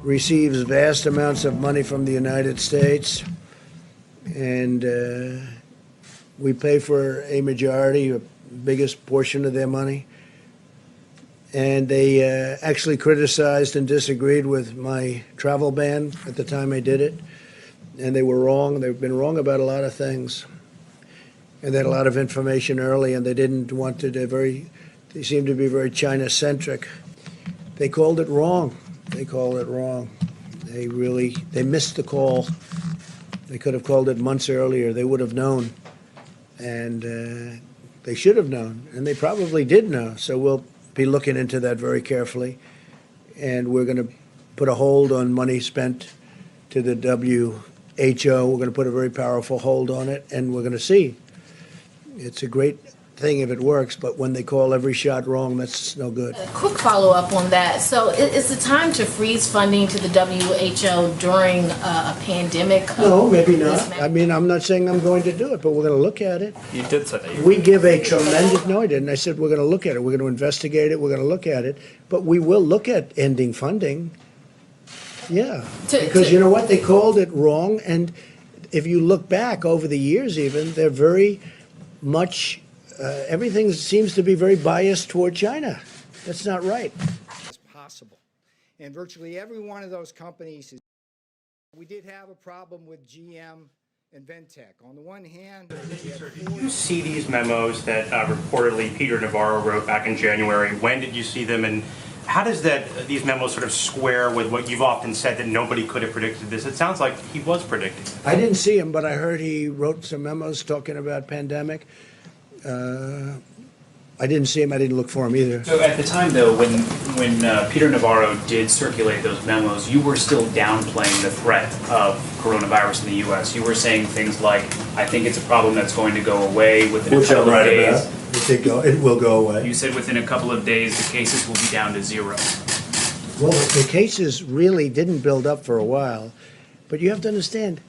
receives vast amounts of money from the United States, and we pay for a majority, a biggest portion of their money. And they actually criticized and disagreed with my travel ban at the time I did it, and they were wrong. They've been wrong about a lot of things, and they had a lot of information early, and they didn't want to. They seemed to be very China-centric. They called it wrong. They called it wrong. They missed the call. They could have called it months earlier. They would have known, and they should have known, and they probably did know. So we'll be looking into that very carefully, and we're going to put a hold on money spent to the WHO. We're going to put a very powerful hold on it, and we're going to see. It's a great thing if it works, but when they call every shot wrong, that's no good. A quick follow-up on that. So is it time to freeze funding to the WHO during a pandemic? No, maybe not. I mean, I'm not saying I'm going to do it, but we're going to look at it. You did say that. We give a tremendous, no, I didn't. I said we're going to look at it. We're going to investigate it. We're going to look at it. But we will look at ending funding. Yeah. Because you know what? They called it wrong. And if you look back over the years even, they're very much everything seems to be very biased toward China. That's not right. As possible. And virtually every one of those companies we did have a problem with GM and Ventec. On the one hand, did you see these memos that reportedly Peter Navarro wrote back in January? When did you see them, and how does these memos sort of square with what you've often said that nobody could have predicted this? It sounds like he was predicting. I didn't see him, but I heard he wrote some memos talking about pandemic. I didn't see him. I didn't look for him either. So at the time, though, when Peter Navarro did circulate those memos, you were still downplaying the threat of coronavirus in the U.S. You were saying things like, "I think it's a problem that's going to go away within a couple of days." It will go away. You said within a couple of days the cases will be down to 0. Well, the cases really didn't build up for a while, but you have to understand,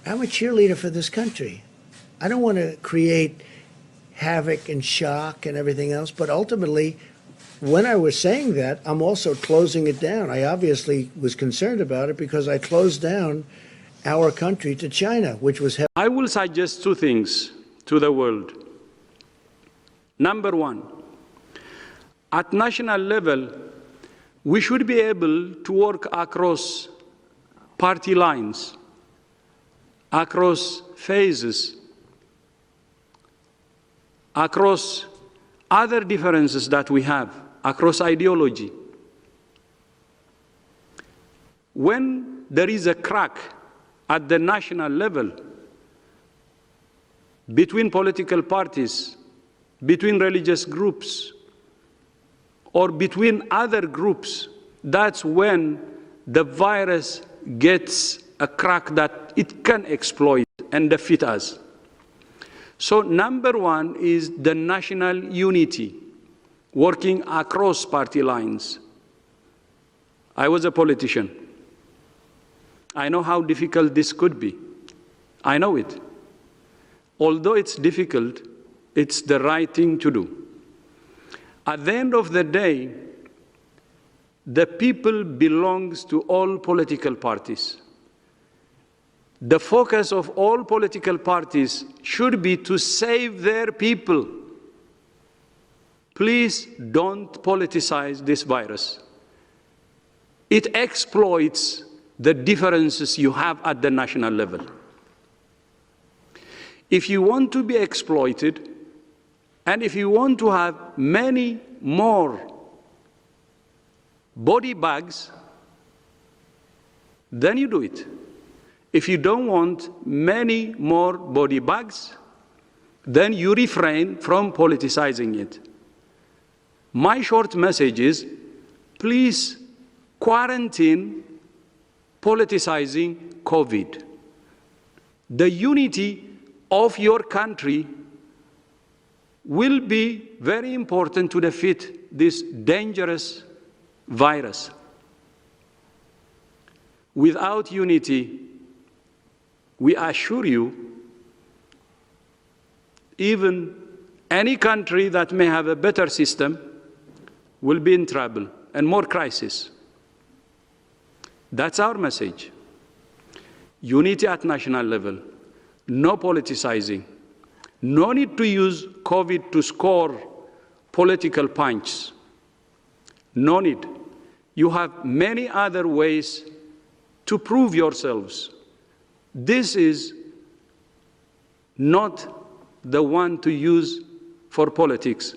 I'm a cheerleader for this country. I don't want to create havoc and shock and everything else, but ultimately, when I was saying that, I'm also closing it down. I obviously was concerned about it because I closed down our country to China, which was heavy. I will suggest two things to the world. Number one, at national level, we should be able to work across party lines, across phases, across other differences that we have, across ideology. When there is a crack at the national level between political parties, between religious groups, or between other groups, that's when the virus gets a crack that it can exploit and defeat us. So number one is the national unity, working across party lines. I was a politician. I know how difficult this could be. I know it. Although it's difficult, it's the right thing to do. At the end of the day, the people belongs to all political parties. The focus of all political parties should be to save their people. Please don't politicize this virus. It exploits the differences you have at the national level. If you want to be exploited, and if you want to have many more body bags, then you do it. If you don't want many more body bags, then you refrain from politicizing it. My short message is, please quarantine politicizing COVID. The unity of your country will be very important to defeat this dangerous virus. Without unity, we assure you, even any country that may have a better system will be in trouble and more crisis. That's our message. Unity at national level, no politicizing, no need to use COVID to score political punches. No need. You have many other ways to prove yourselves. This is not the one to use for politics.